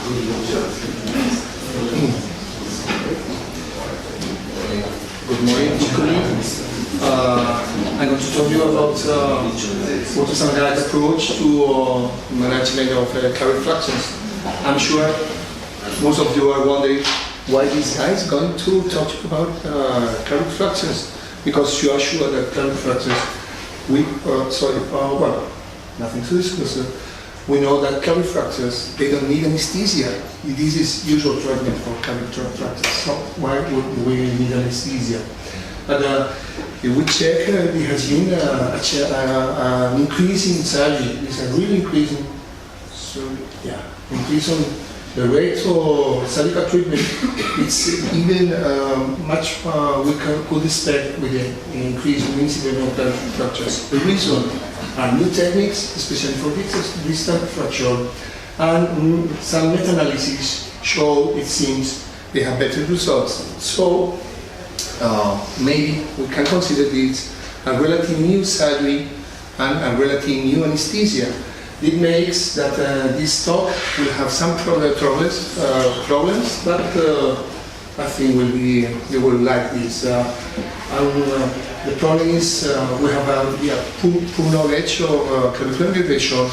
Good morning, colleagues. I'm going to talk to you about what is an approach to management of clavicle fractures. I'm sure most of you are wondering why this guy is going to talk to you about clavicle fractures, because you are sure that clavicle fractures, well, nothing to discuss. We know that clavicle fractures, they don't need anesthesia. This is usual treatment for clavicle fractures. So why would we need anesthesia? But if we check, there has been an increase in surgery. It's a real increase in, increase on the rate of surgical treatment. It's even much we could expect with an increase in incidence of clavicle fractures. The reason are new techniques, especially for distal fracture, and some meta-analysis show, it seems, they have better results. So maybe we can consider this a relatively new surgery and a relatively new anesthesia. It makes that this talk will have some problems, but I think you will like this. The problem is we have poor knowledge of clavicular innervation.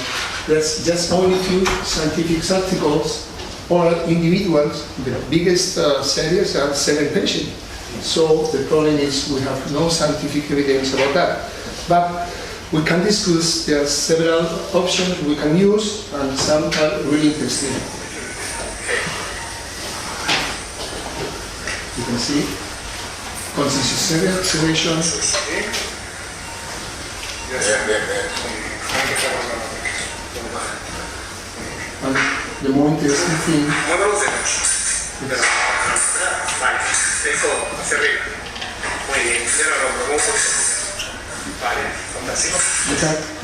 There's just only few scientific articles or individuals. The biggest series are 7 patients. So the problem is we have no scientific evidence about that. But we can discuss, there are several options we can use, and some are really interesting. You can see consensus acceleration. And the more interesting thing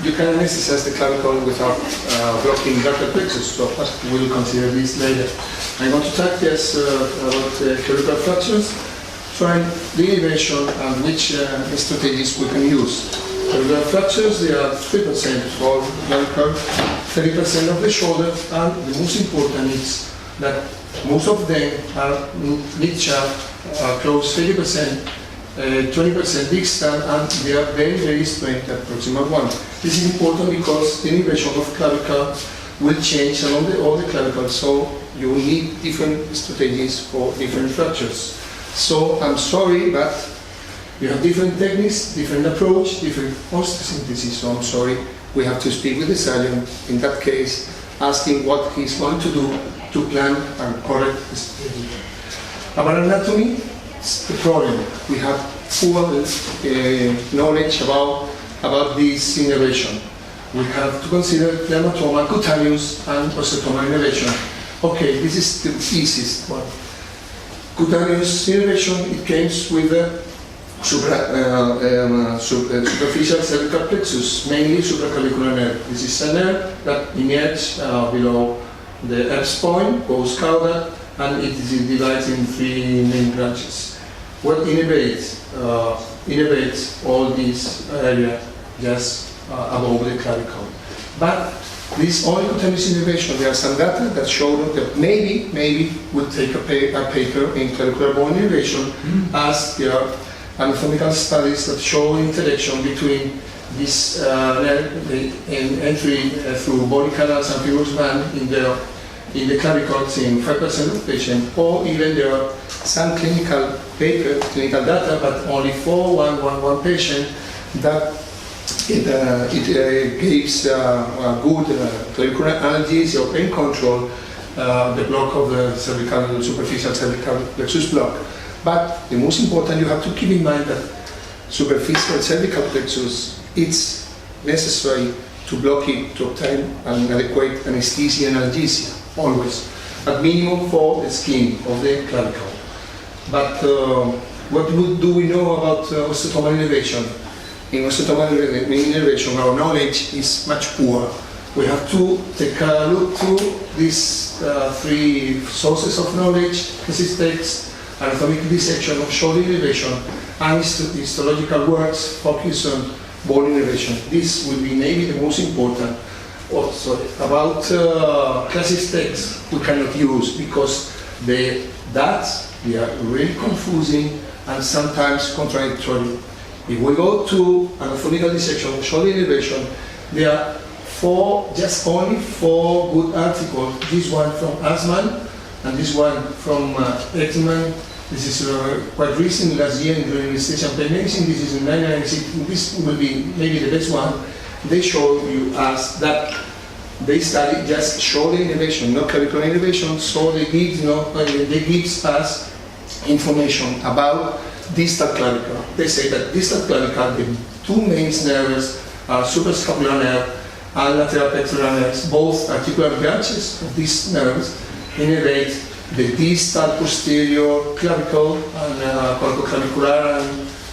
you can anesthetize the clavicle without blocking ductal plexus, so we'll consider this later. I'm going to talk about clavicular fractures, find the innervation and which strategies we can use. Clavicular fractures, they are 3% for clavicle, 30% of the shoulder, and the most important is that most of them are mid-shaft, close 30%, 20% distal, and they are very, very straight at proximal one. This is important because the innervation of clavicle will change along all the clavicle, so you need different strategies for different fractures. So I'm sorry, but you have different techniques, different approach, different osteosynthesis, so I'm sorry. We have to speak with the surgeon, in that case, asking what he's going to do to plan and correct the strategy. About anatomy, the problem. We have poor knowledge about this innervation. We have to consider the hematoma, cutaneous, and osteotomal innervation. Okay, this is the easiest one. Cutaneous innervation, it comes with the superficial cervical plexus, mainly supraclavicular nerve. This is a nerve that emerges below the herpes point, goes caudal, and it is divided in 3 main branches. What innervates? Innervates all this area just above the clavicle. But this only cutaneous innervation, there are some data that show that maybe we'll take a paper in clavicular bone innervation, as there are anatomical studies that show interaction between this entry through body canals and fibrous band in the clavicles in 5% of patients, or even there are some clinical data, but only for one patient, that it gives good clavicular analgesia or pain control, the block of the superficial cervical plexus block. But the most important, you have to keep in mind that superficial cervical plexus, it's necessary to block it to obtain an adequate anesthesia and analgesia, always, at minimum for the skin of the clavicle. But what do we know about osteotomal innervation? In osteotomal innervation, our knowledge is much poor. We have to take a look to these 3 sources of knowledge: text, anatomic dissection of shoulder innervation, and histological works focus on bone innervation. This will be maybe the most important. about classic texts we cannot use because they are really confusing and sometimes contradictory. If we go to anatomical dissection, shoulder elevation, there are only four good articles. This one from Asman and this one from Ekman. This is quite recent, last year in UltraDissection pain medicine. This is in 1996. This will be maybe the best one. They show you us that they study just shoulder innervation, not clavicular innervation, so they give us information about distal clavicle. They say that distal clavicle, the two main nerves are suprascapular nerve and lateral pectoral nerves. Both articular branches of these nerves innervate the distal posterior clavicle and corboclavicular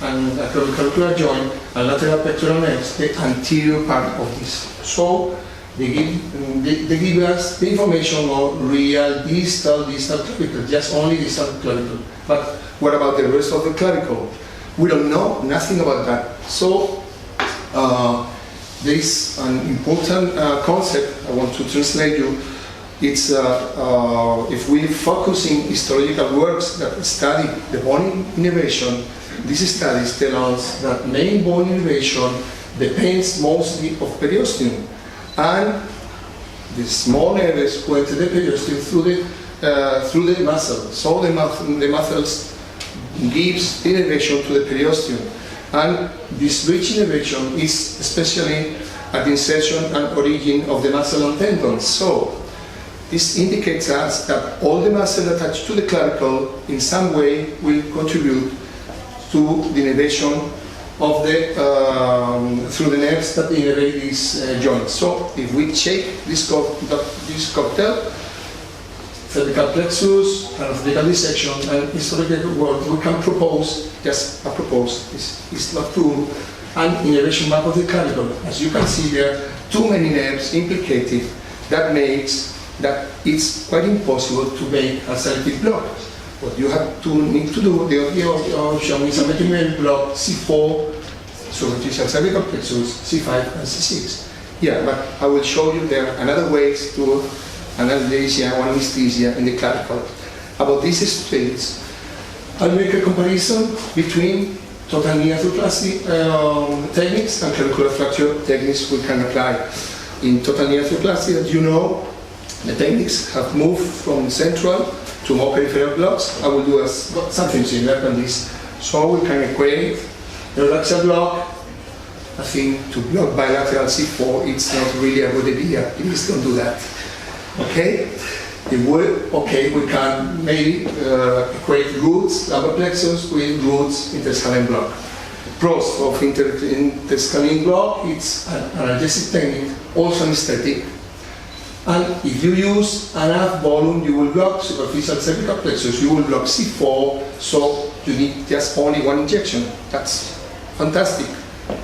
and clavicular joint and lateral pectoral nerves, the anterior part of this. So they give us the information of real distal clavicle, just only distal clavicle. But what about the rest of the clavicle? We don't know nothing about that. So there is an important concept I want to translate you. It's if we focus in histological works that study the bone innervation, these studies tell us that main bone innervation depends mostly of periosteum, and the small nerves go into the periosteum through the muscle. So the muscles gives innervation to the periosteum, and this bridge innervation is especially at the insertion and origin of the muscle and tendons. So this indicates us that all the muscles attached to the clavicle in some way will contribute to the innervation of the through the nerves that innervate these joints. So if we check this cocktail, cervical plexus, anatomical dissection, and histological work, we can propose, just a propose, it's not true, an innervation map of the clavicle. As you can see there, too many nerves implicated, that makes that it's quite impossible to make a selective block. What you need to do, the option is a metric block C4, superficial cervical plexus, C5 and C6. Yeah, but I will show you there another ways to analgesia or anesthesia in the clavicle. About these states, I'll make a comparison between total knee arthroplasty techniques and clavicular fracture techniques we can apply. In total knee arthroplasty, as you know, the techniques have moved from central to more peripheral blocks. I will do something similar than this. So we can equate the relaxer block. I think to block bilateral C4, it's not really a good idea. Please don't do that. Okay? We can maybe equate roots, lumbar plexus with roots interscalene block. Pros of interscalene block, it's an analgesic technique, also anesthetic. And if you use enough volume, you will block superficial cervical plexus, you will block C4, so you need just only one injection. That's fantastic.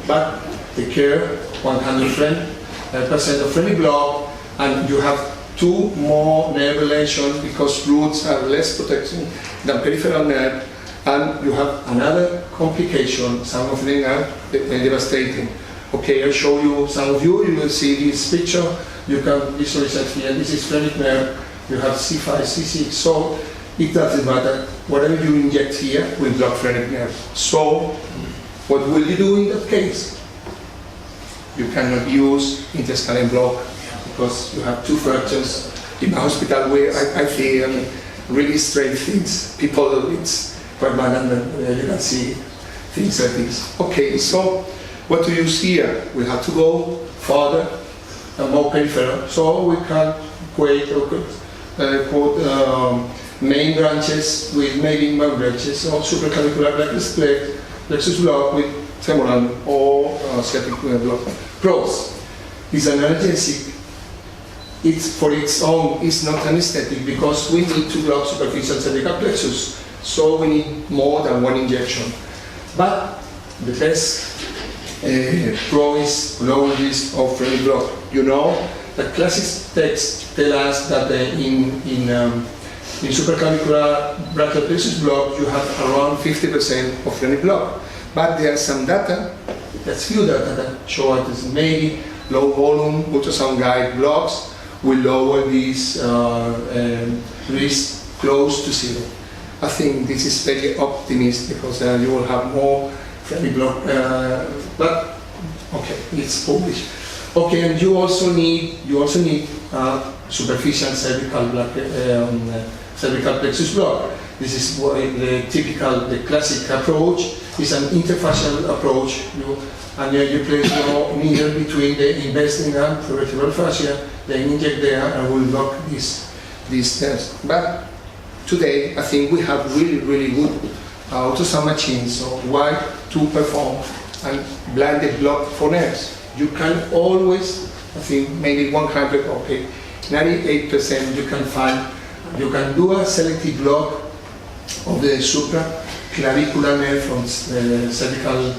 But take care, 100% of friendly block, and you have two more nerve relations because roots are less protection than peripheral nerve, and you have another complication, some of them are devastating. Okay, I'll show you, some of you will see this picture. You can visualize here, this is phrenic nerve, you have C5, C6, so it doesn't matter. Whatever you inject here will block phrenic nerve. So, what will you do in that case? You cannot use interscalene block because you have two fractures. In the hospital where I see really strange things. People, it's quite bad, and you can see things like this. Okay, so what do you see here? We have to go further and more peripheral. So we can quote main branches with maybe main branches, or supraclavicular plexus block with femoral or sciatic block. Pros is an analgesic. It's for its own, it's not anesthetic because we need to block superficial cervical plexus. So we need more than one injection. But the best pro is lower risk of phrenic block. You know that classic texts tell us that in supraclavicular brachial plexus block you have around 50% of phrenic block. But there are some data, there's few data that show us maybe low volume ultrasound guide blocks will lower this risk close to zero. I think this is very optimistic because you will have more Clavi block, but okay, it's published. Okay, and you also need superficial cervical block, cervical plexus block. This is what the typical, the classic approach is an interfascial approach. You place your needle between the investing and vertebral fascia, then inject there and will block these nerves. But today, I think we have really good ultrasound machines. So why to perform a blinded block for nerves? You can always, I think maybe 100, okay, 98% you can do a selective block of the supraclavicular nerve from cervical,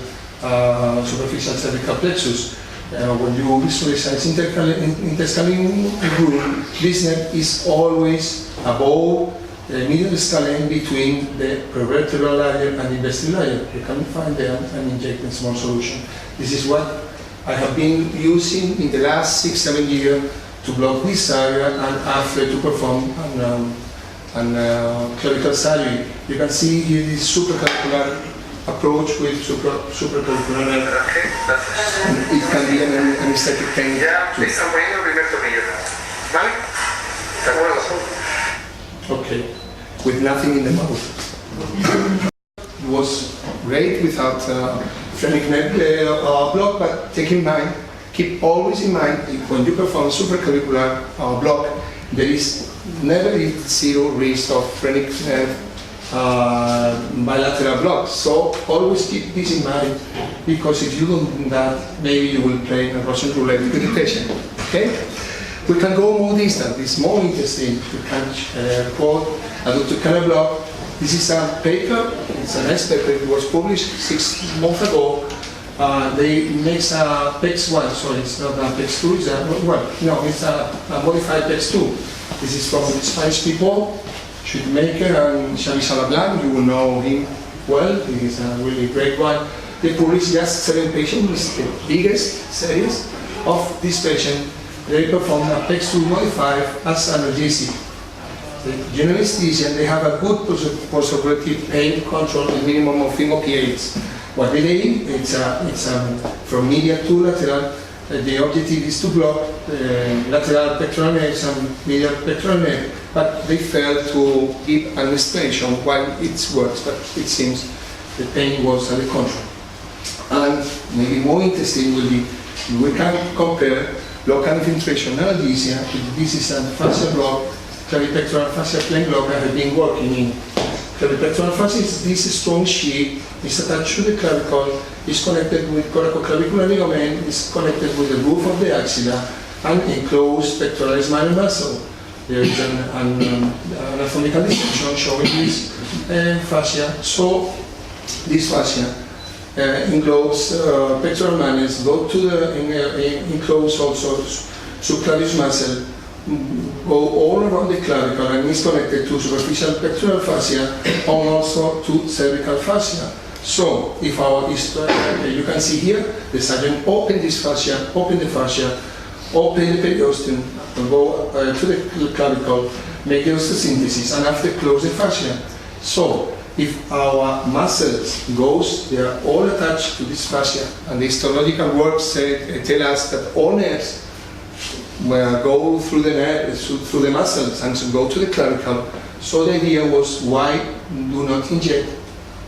superficial cervical plexus. When you visualize intestinal groove, this nerve is always above the medial scalene between the prevertebral layer and investing layer. You can find there and inject in small solution. This is what I have been using in the last 6-7 years to block this area and after to perform an clavicle surgery. You can see here this supraclavicular approach with supraclavicular nerve. And it can be an anesthetic pain. Okay, with nothing in the mouth. It was great without phrenic nerve block, but keep always in mind when you perform supraclavicular block, there is never zero risk of phrenic nerve bilateral block. So always keep this in mind, because if you don't do that, maybe you will play a Russian roulette with the patient. Okay? We can go more distant. It's more interesting. You can quote adductor canal block. This is a paper. It's a nice paper. It was published 6 months ago. They make a PEX1, so it's not a PEX2. It's it's a modified PEX2. This is from Spanish people, Shoemaker and Xavi Salablan. You will know him well. He is a really great one. They published just 7 patients. It's the biggest series of this patient. They perform a PEX2 modified as analgesic. The general anesthesia, and they have a good postoperative pain control and minimum of opiates. What they did, it's from medial to lateral. The objective is to block lateral pectoral nerves and medial pectoral nerve, but they failed to give administration while it works, but it seems the pain was under control. And maybe more interesting will be, we can compare local infiltration analgesia. This is a fascia block, clavipectoral fascia plane block I have been working in. Clavipectoral fascia is this strong sheet, is attached to the clavicle, is connected with coracoclavicular ligament, is connected with the roof of the axilla, and enclosed pectoralis minor muscle. There is an anatomical dissection showing this fascia. So this fascia enclosed pectoral manus, go to the enclosed also subclavius muscle, go all around the clavicle and is connected to superficial pectoral fascia and also to cervical fascia. So if you can see here, the surgeon open this fascia, open the fascia, open the periosteum, go to the clavicle, make the osteosynthesis, and after close the fascia. So if our muscles they are all attached to this fascia, and the histological works tell us that all nerves go through through the muscles and so go to the clavicle. So the idea was, why do not inject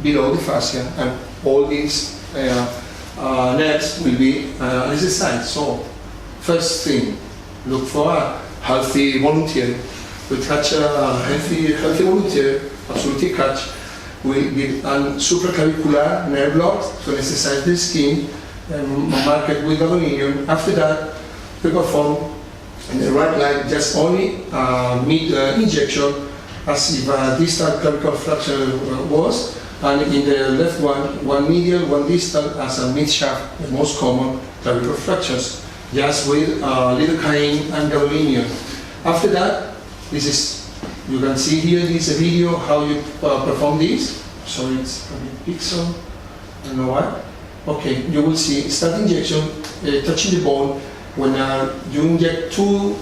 below the fascia, and all these nerves will be anesthetized. So first thing, look for a healthy volunteer. We catch a healthy volunteer, absolutely catch. We give a supraclavicular nerve block to anesthetize the skin, mark it with aluminium. After that, we perform in the right line just only mid injection, as if a distal clavicle fracture was, and in the left one medial, one distal, as a mid shaft, the most common clavicle fractures, just with lidocaine and gadolinium. After that, this is, you can see here, this is a video how you perform this. So it's a pixel, I don't know why. Okay, you will see start injection, touching the bone, When you inject 2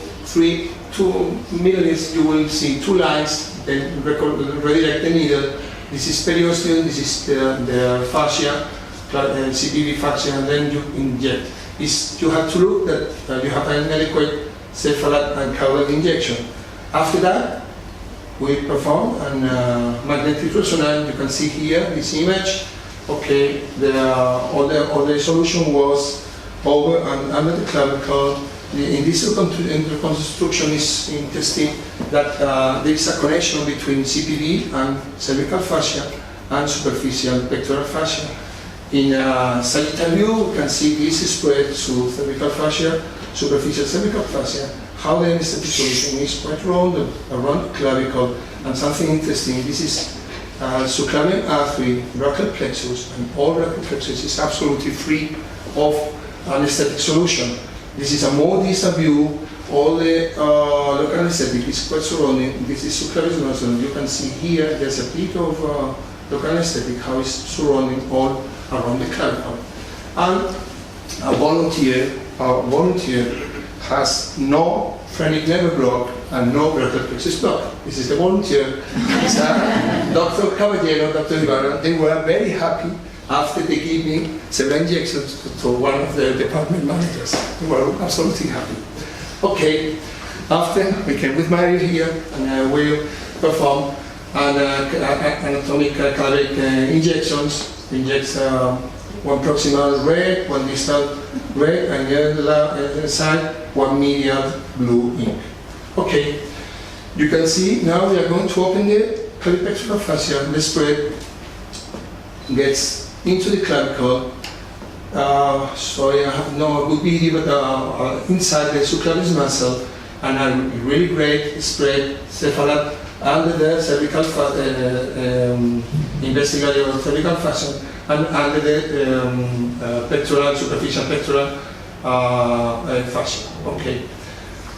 milliliters, you will see 2 lines, then redirect the needle. This is periosteum, this is the fascia, CPV fascia, and then you inject. You have to look that you have an adequate cephalad and caudal injection. After that, we perform a magnetic resonance. You can see here this image. Okay, all the solution was over and under the clavicle. In this reconstruction is interesting that there is a connection between CPV and cervical fascia and superficial pectoral fascia. In sagittal view, you can see this spread to cervical fascia, superficial cervical fascia. How the anesthetic solution is quite round around the clavicle, and something interesting. This is subclavian artery, brachial plexus, and all brachial plexus is absolutely free of anesthetic solution. This is a more distant view. All the local anesthetic is quite surrounding. This is subclavian muscle. You can see here there's a bit of local anesthetic, how it's surrounding all around the clavicle. And a volunteer has no phrenic nerve block and no brachial plexus block. This is the volunteer. It's Dr. Caballero, Dr. Ibarra. They were very happy after they gave me several injections to one of the department managers. They were absolutely happy. Okay, after we came with Mario here, and we'll perform anatomic caloric injections. Injects one proximal red, one distal red, and the other side, one medial blue ink. Okay, you can see now we are going to open the clavicular fascia. The spread gets into the clavicle. Sorry, I have no good video, but inside the subclavian muscle, and a really great spread cephalad under the cervical investigator cervical fascia, and under the pectoral, superficial pectoral fascia. Okay.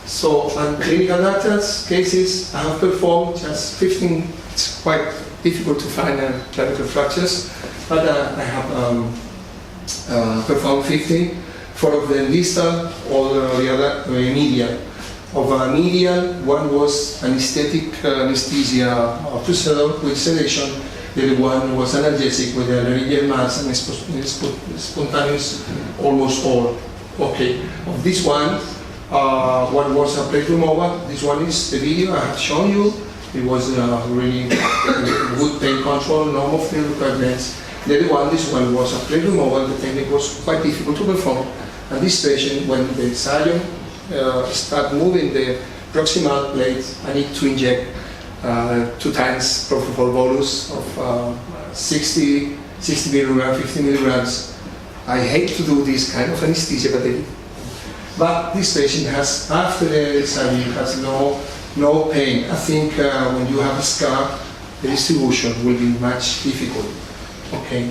So, on clinical data cases, I have performed just 15. It's quite difficult to find clavicle fractures, but I have performed 15. 4 of them distal, all the other medial. Of medial, one was anesthetic anesthesia of two sedation with sedation. The other one was analgesic with a laryngeal mass and spontaneous, almost all. Okay. Of this one was a plate removal. This one is the video I have shown you. It was really good pain control, no movement requirements. The other one, this one was a plate removal. The technique was quite difficult to perform. And this patient, when the surgeon start moving the proximal plate, I need to inject 2 times propofol bolus of 60 milligrams, 50 milligrams. I hate to do this kind of anesthesia, but this patient has, after the surgery, has no pain. I think when you have a scar, the distribution will be much difficult. Okay,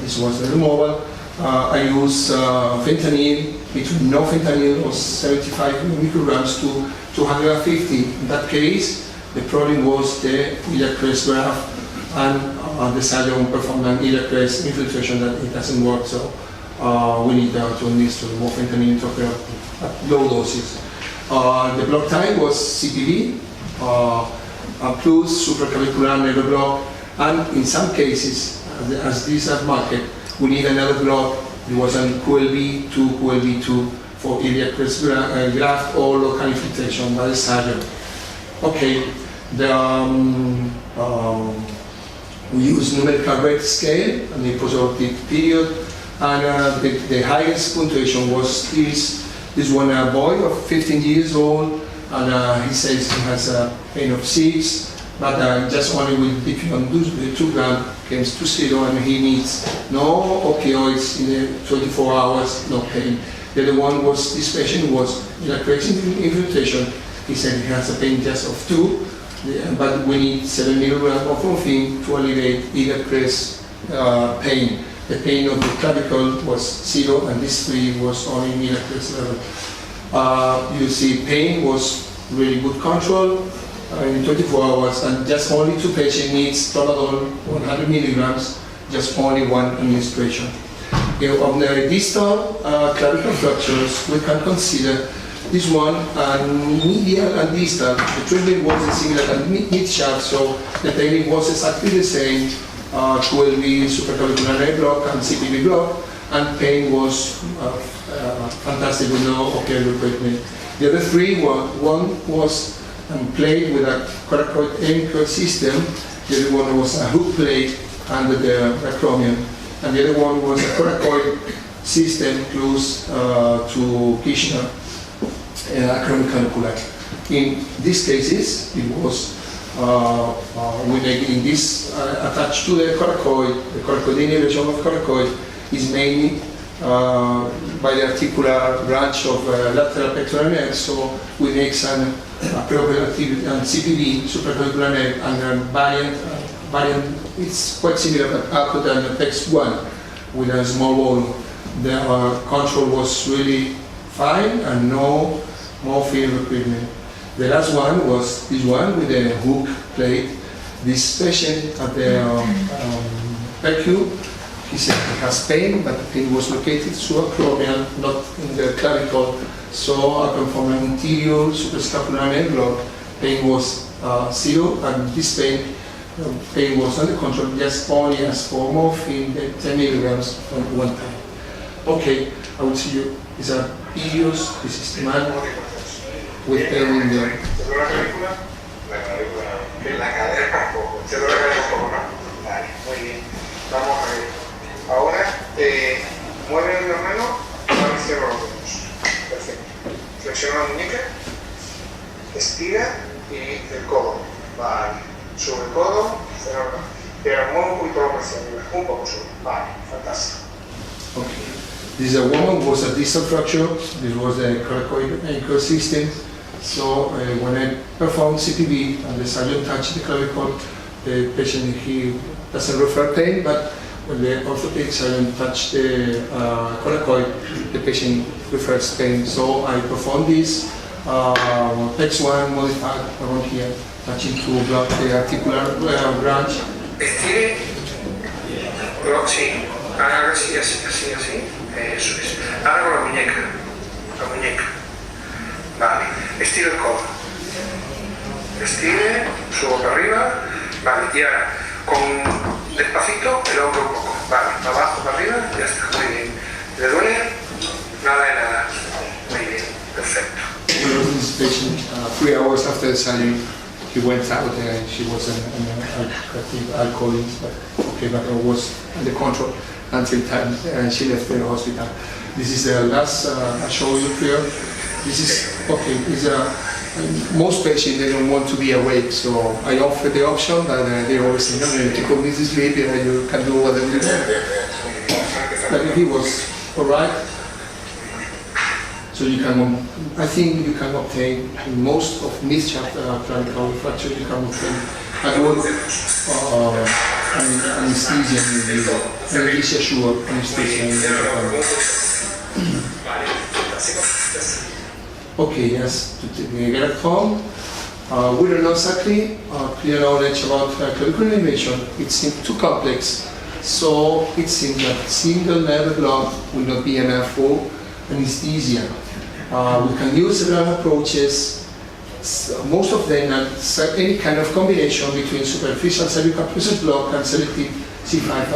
this was the removal. I use fentanyl, between no fentanyl or 75 micrograms to 250. In that case, the problem was the iliac crest graft, and the surgeon performed an iliac crest infiltration that it doesn't work, so we need to administer more fentanyl intraoperatively at low doses. The block type was CPV, plus supraclavicular nerve block, and in some cases, as these are marked, we need another block. It was an QLB2, QLB2 for iliac crest graft or local infiltration by the surgeon. Okay, we use numerical rate scale and the postoperative period, and the highest punctuation was this one boy of 15 years old, and he says he has a pain of 6. But just only with Dipion 2 grams comes to 0, and he needs no opioids in the 24 hours, no pain. The other one was, this patient was iliac crest infiltration. He said he has a pain just of 2, but we need 7 milligrams of morphine to alleviate iliac crest pain. The pain of the clavicle was 0, and this 3 was only in iliac crest level. You see, pain was really good control in 24 hours, and just only 2 patients needs Tramadol 100 milligrams, just only 1 administration. On the distal clavicle fractures, we can consider this one medial and distal. The treatment was similar to mid-shaft, so the technique was exactly the same. 12V supraclavicular nerve block and CPV block, and pain was fantastic with no ocular equipment. The other three, one was played with a coracoid anchor system. The other one was a hook plate under the acromion, and the other one was a coracoid system close to Kirchner acromion canicula. In these cases, it was we make in this attached to the coracoid innervation of coracoid is mainly by the articular branch of lateral pectoral nerve, so we make some preoperative and CPV, supraclavicular nerve, and variant it's quite similar but upper than the PEX1 with a small volume. The control was really fine and no more field equipment. The last one was this one with the hook plate. This patient at the PECU, he said he has pain, but the pain was located supraclavicular, not in the clavicle. So from an interior suprascapular nerve block, pain was zero, and this pain was under control, just only as for morphine, 10 milligrams from one time. Okay, I will see you. These are videos. This is the man with pain in the la clavícula, la cadera tampoco, se lo poco más. Vale, muy bien. Vamos a ver. Ahora, mueve la mano, ahora cierro los dedos. Perfecto. Flexiona la muñeca, estira y el codo. Vale. Sube el codo, fenomenal. Pero mueve un poquito la presión, un poco sube. Vale, fantástico. Okay. This woman was a distal fracture. This was a coracoid anchor system. So when I perform CPV and the surgeon touched the clavicle, the patient he doesn't refer pain, but when the orthopedic surgeon touched the coracoid, the patient refers pain. So I perform this PEX1 modified around here, touching to block the articular branch. Estire, sí, haga así, así, así, así, eso es. Ahora con la muñeca. Vale, estire el codo. Estire, subo para arriba. Vale, y ahora con despacito el hombro un poco. Vale, para abajo, para arriba, ya está, muy bien. ¿Le duele? Nada de nada. Muy bien, perfecto. This patient, 3 hours after the surgery, he went out and she was an alcoholist, but okay, but it was under control until time she left the hospital. This is the last I show you here. This is okay. Most patients they don't want to be awake, so I offer the option that they always say, no, you could miss sleep and you can do whatever you want. But he was all right. So you can, I think you can obtain in most of mid-shaft clavicle fracture. You can obtain a good anesthesia, anesthesia sure anesthesia. Okay, yes, to get at home. We don't know exactly clear knowledge about clavicular innervation. It seems too complex, so it seems that single nerve block will not be enough for anesthesia. We can use several approaches. Most of them are any kind of combination between superficial cervical process block and selective C5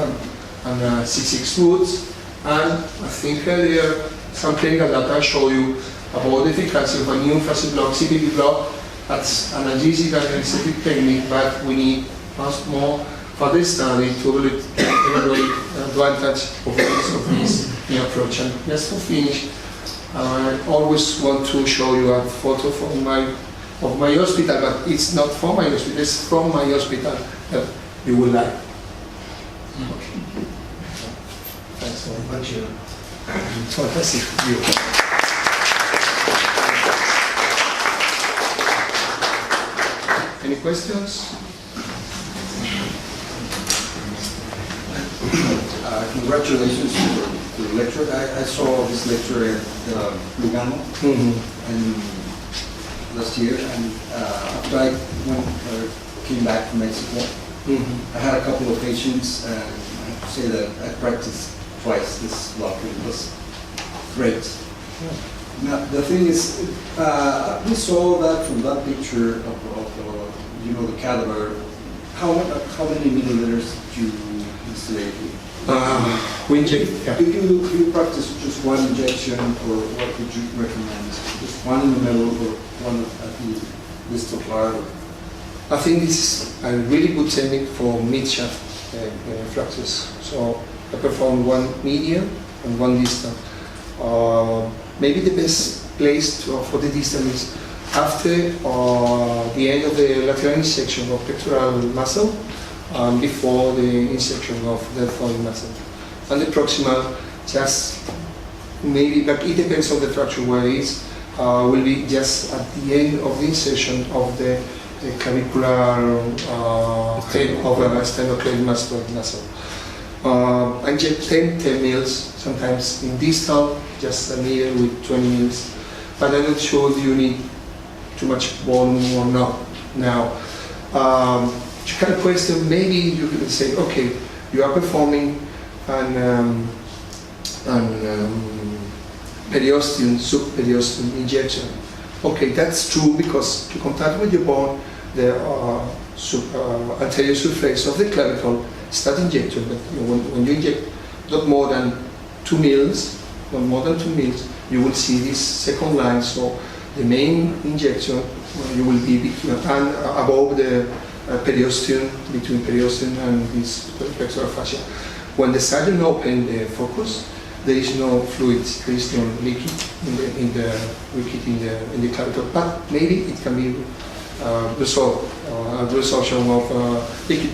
and C6 routes. And I think earlier some clinical data I show you about the efficacy of a new facet block, CPV block. That's an analgesic and anesthetic technique, but we need much more further study to evaluate the advantage of this new approach. And just to finish, I always want to show you a photo of my hospital, but it's not from my hospital, it's from my hospital that you will like. Okay. Thanks so much. Fantastic view. Any questions? Congratulations to the lecture. I saw this lecture at Lugano and last year, and after I came back from Mexico, I had a couple of patients, and I have to say that I practiced twice this block. It was great. Now, the thing is, we saw that from that picture of you know, the cadaver. How many milliliters do you instillate? We inject, yeah. Do you practice just one injection, or what would you recommend? Just one in the middle, or one at the distal part? I think this is a really good technique for mid-shaft fluxes. So I perform one medial and one distal. Maybe the best place for the distal is after the end of the lateral insection of pectoral muscle, before the insection of deltoid muscle. And the proximal, just maybe, but it depends on the fracture where it is, will be just at the end of the insertion of the clavicular head of a sternocleidomastoid muscle. I inject 10 mils, sometimes in distal, just a needle with 20 mils. But I'm not sure if you need too much volume or not. Now, to kind of question, maybe you could say, okay, you are performing an periosteum, subperiosteum injection. Okay, that's true, because to contact with your bone, the anterior surface of the clavicle start injection. But when you inject not more than 2 mils, you will see this second line. So the main injection you will be between and above the periosteum, between periosteum and this pectoral fascia. When the surgeon opens the focus, there is no fluid, there is no liquid in the clavicle, but maybe it can be resolved, resorption of liquid.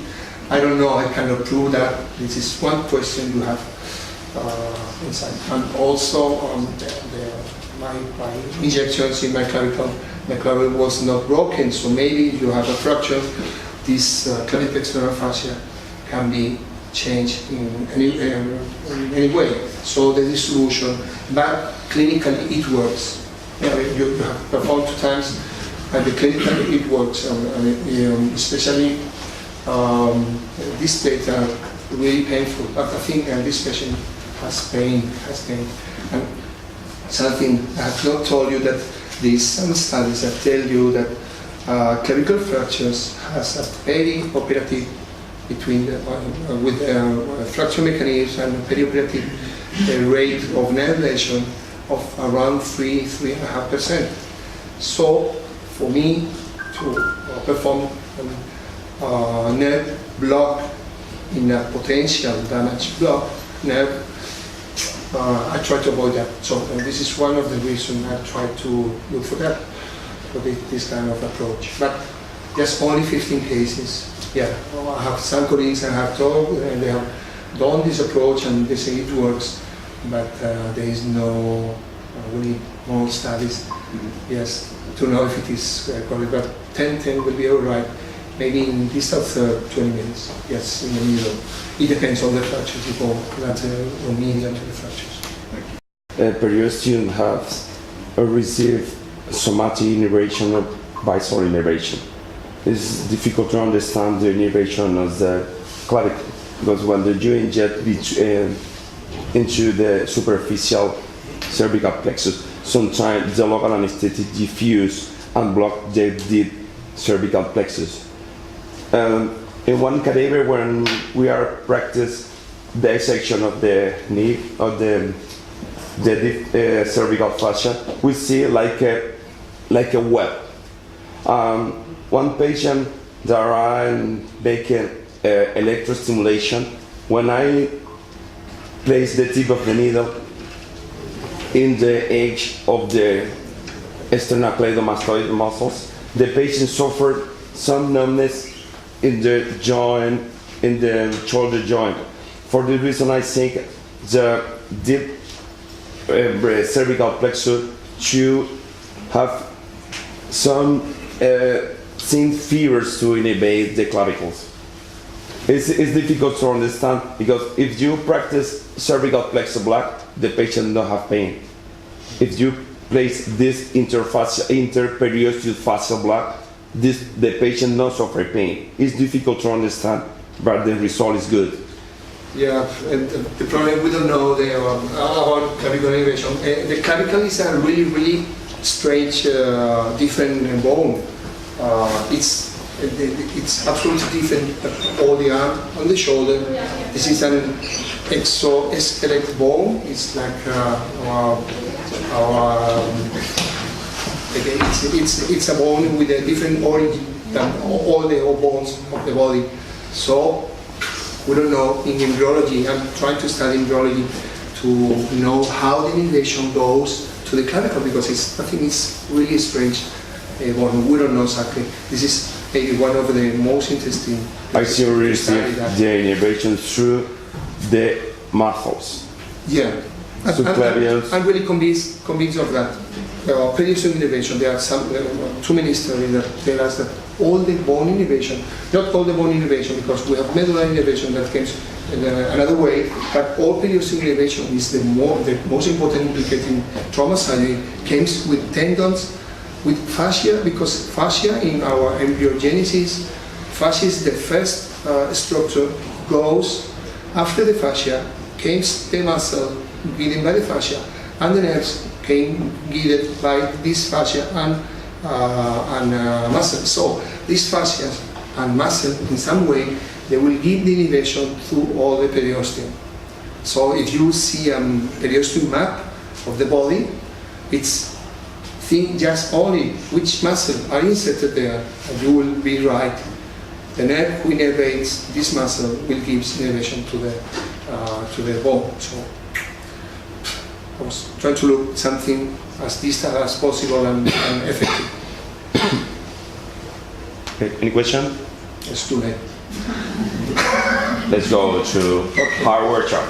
I don't know, I cannot prove that. This is one question you have inside. And also my injections in my clavicle was not broken, so maybe if you have a fracture, this clavipectoral fascia can be changed in any way. So there is solution, but clinically it works. You have performed 2 times, and clinically it works, especially these plates are really painful. But I think this patient has pain. And something I have not told you, that there is some studies that tell you that clavicle fractures has a perioperative between with fracture mechanism and perioperative rate of nerve lesion of around 3–3.5%. So for me to perform nerve block in a potential damage block nerve, I try to avoid that. So this is one of the reasons I try to look for that, for this kind of approach. But just only 15 cases. Yeah, I have some colleagues I have told, and they have done this approach and they say it works, but there is no, we need more studies, yes, to know if it is correct. But 10 will be all right. Maybe in distal third, 20 minutes, yes, in the middle. It depends on the fractures, you go lateral or medial to the fractures. Periosteum has received somatic innervation or visceral innervation. It's difficult to understand the innervation of the clavicle, because when you inject into the superficial cervical plexus, sometimes the local anesthetic diffuse and block the deep cervical plexus. In one cadaver, when we are practice dissection of the knee of the deep cervical fascia, we see like a web. One patient that I'm making electrostimulation, when I place the tip of the needle in the edge of the sternocleidomastoid muscles, the patient suffered some numbness in the joint, in the shoulder joint. For this reason, I think the deep cervical plexus should have some thin fibers to innervate the clavicles. It's difficult to understand, because if you practice cervical plexus block, the patient don't have pain. If you place this interperiosteal fascial block, the patient not suffer pain. It's difficult to understand, but the result is good. Yeah, and the problem, we don't know about clavicular innervation. The clavicle is a really, really strange, different bone. It's absolutely different all the arm, on the shoulder. This is an exoskeletal bone. It's like it's a bone with a different origin than all the bones of the body. So we don't know in embryology. I'm trying to study embryology to know how the innervation goes to the clavicle, because I think it's really strange. Bone. We don't know exactly. This is maybe one of the most interesting. I see you receive the innervation through the muscles. Yeah. I'm really convinced of that. Previous innervation, there are too many studies that tell us that all the bone innervation, not all the bone innervation, because we have medullary innervation that comes another way, but all previous innervation is the most important implicating trauma surgery, comes with tendons, with fascia, because fascia in our embryogenesis, fascia is the first structure, goes after the fascia, comes the muscle guided by the fascia, and the nerves came guided by this fascia and muscle. So these fascia and muscle, in some way, they will give the innervation through all the periosteum. So if you see a periosteum map of the body, it's think just only which muscle are inserted there, and you will be right. The nerve who innervates this muscle will give innervation to the bone. So I was trying to look something as distal as possible and effective. Okay. Any question? It's too late. Let's go to hard workshop.